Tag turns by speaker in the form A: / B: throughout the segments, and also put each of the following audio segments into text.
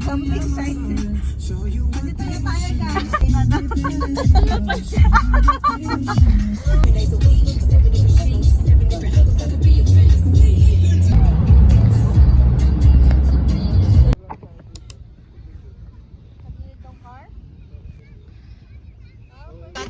A: I'm excited. Dito na tayo guys.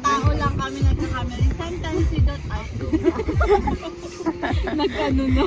A: Tao lang kami nagkakamera. Sometimes we don't ask. Nagkano na.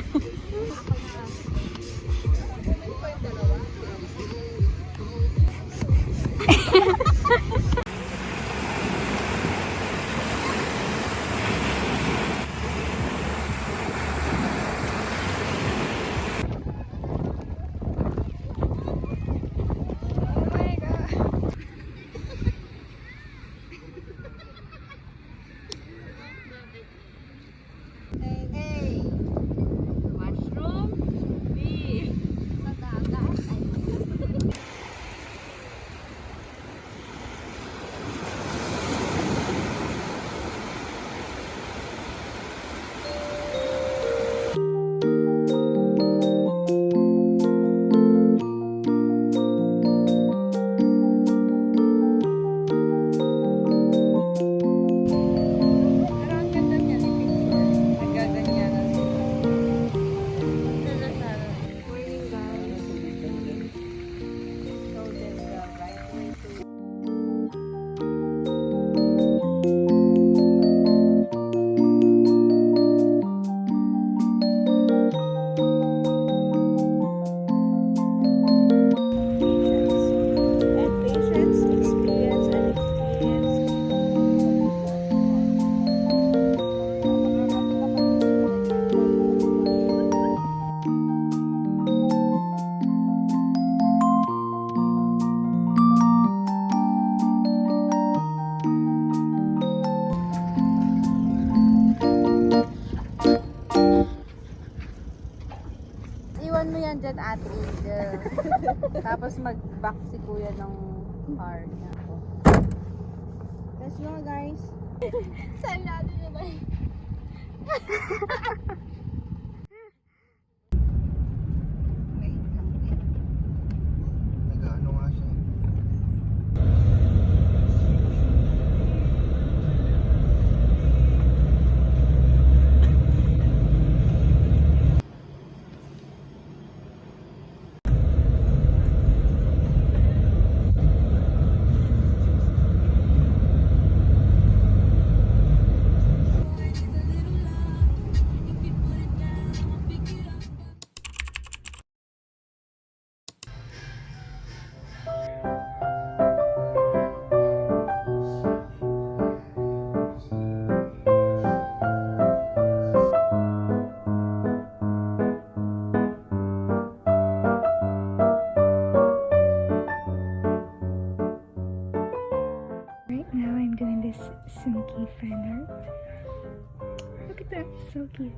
A: Iwan mo yan dyan, Ate Angel. Tapos mag-back si Kuya ng car niya. Let's go, guys. Saan natin na ba?
B: Nag-ano nga siya.
C: Right now I'm doing this Sunky fan art. Look at that, so cute.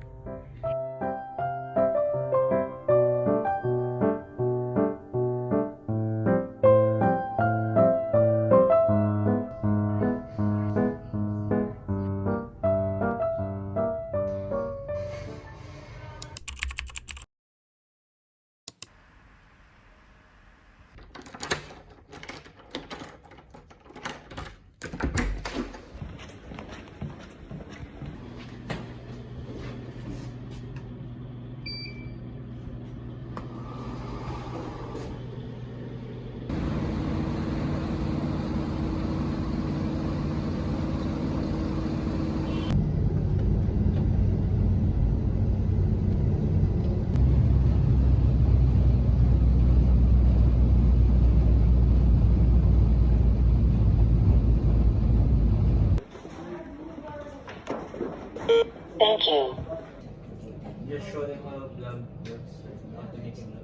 D: Thank you.
E: Just show them how vlog works, how to make it look.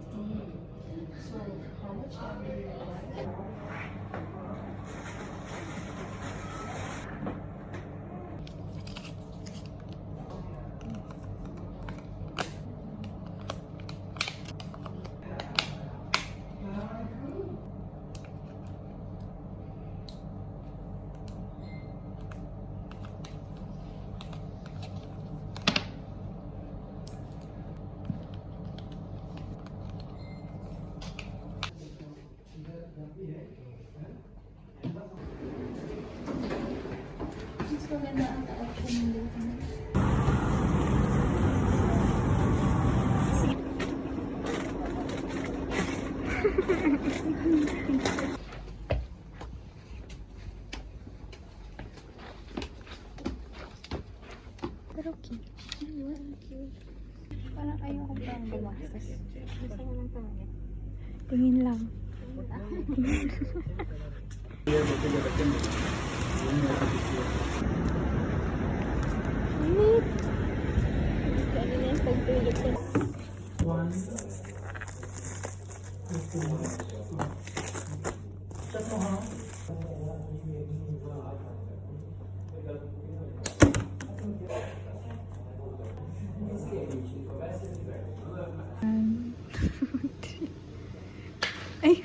C: Pero cute.
A: Parang ayoko bang gumastos. Gusto ko ng pangit.
C: Tingin lang.
A: Kanina yung pagtulog ko.
C: Ay.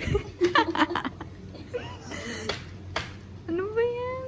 C: Ano ba yan?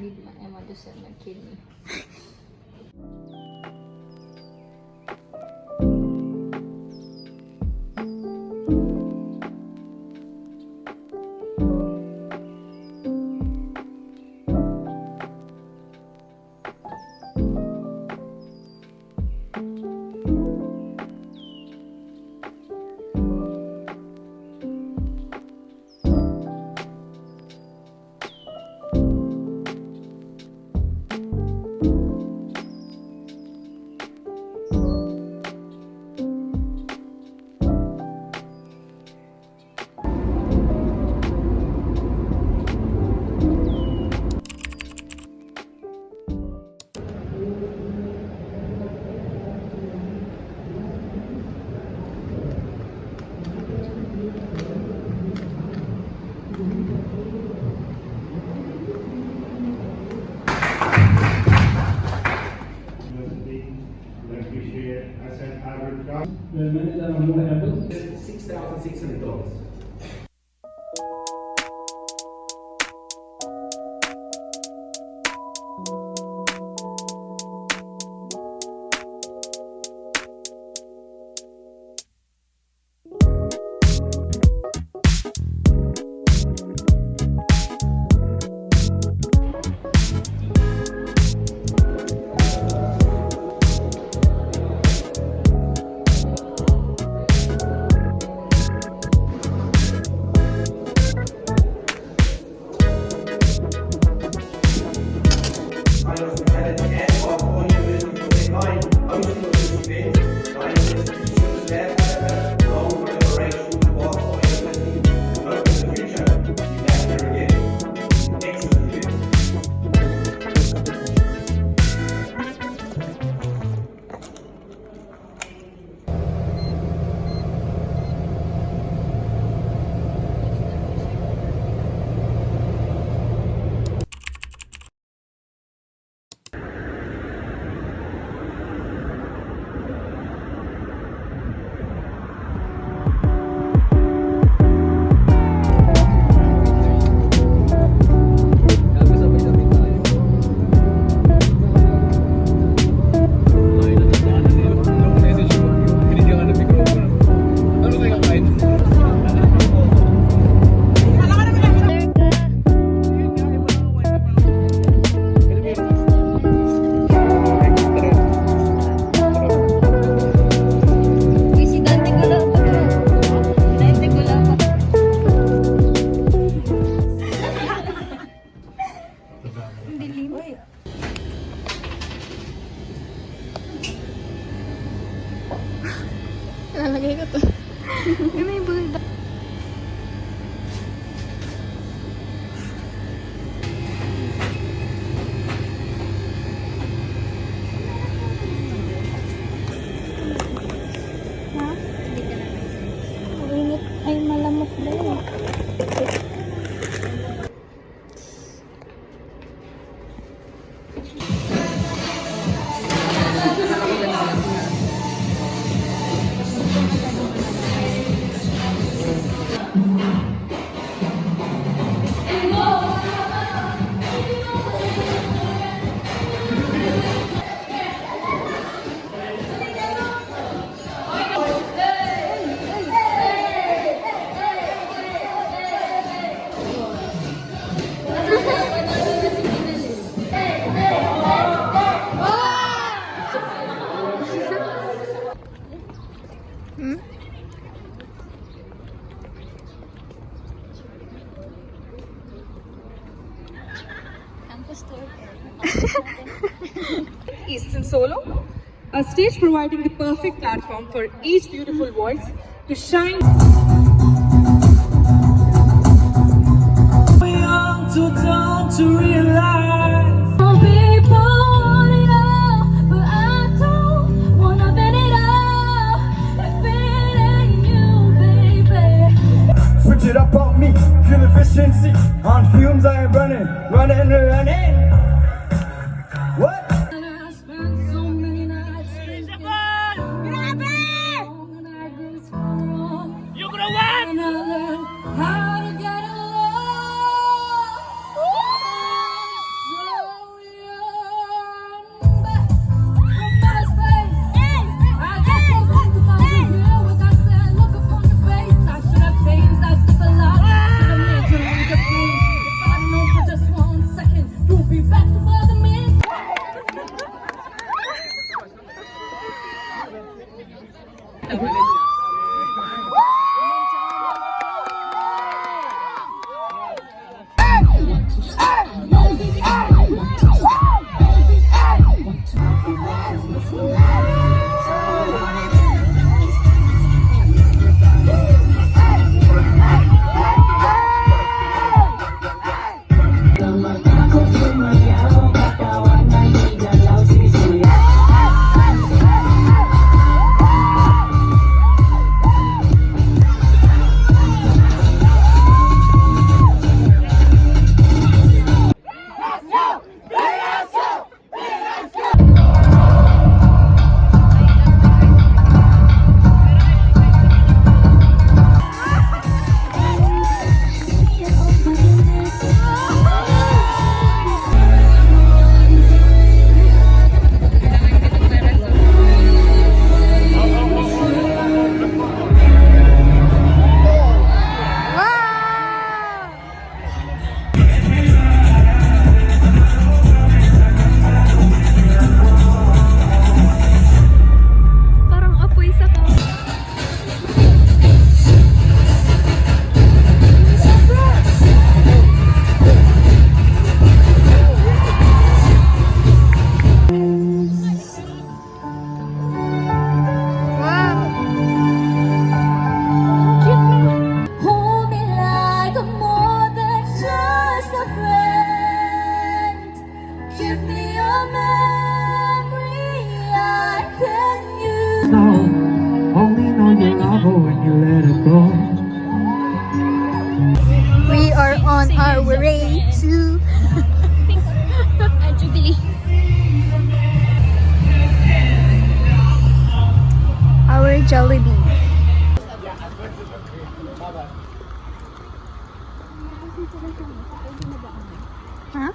A: Hindi ma to sa my kidney.
B: The minute that I'm more happens, $6,600.
C: May bulldog. Ha? Mainit ay malamok ba yun? Hmm?
F: East in Solo, a stage providing the perfect platform for each beautiful voice to shine. Young, too dumb to realize.
G: People want it all, but I don't wanna bet it all. If it ain't you, baby.
H: Switch it up on me, fuel efficiency. On fumes I am running. What?
G: I spent so many nights thinking, and I grew so wrong. You gonna what? And I learned how to get along. So young, but from my space, I just go back to my hear what I said. Look upon your face. I should have changed. I took a lot. Should have made you lose the pain. If I'd known for just 1 second, you'll be back to bother me.
C: Parang apoy sa to.
G: Hold me like I'm more than just a friend. Give me a memory I can use.
H: Only know you love her when you let her go.
C: We are on our way to Jubilee. Our Jollibee. Huh?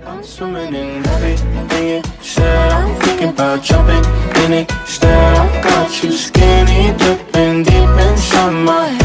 I: I'm swimming in everything you said. I'm thinking about jumping in it. Instead, I got you skinny dipping deep inside my head.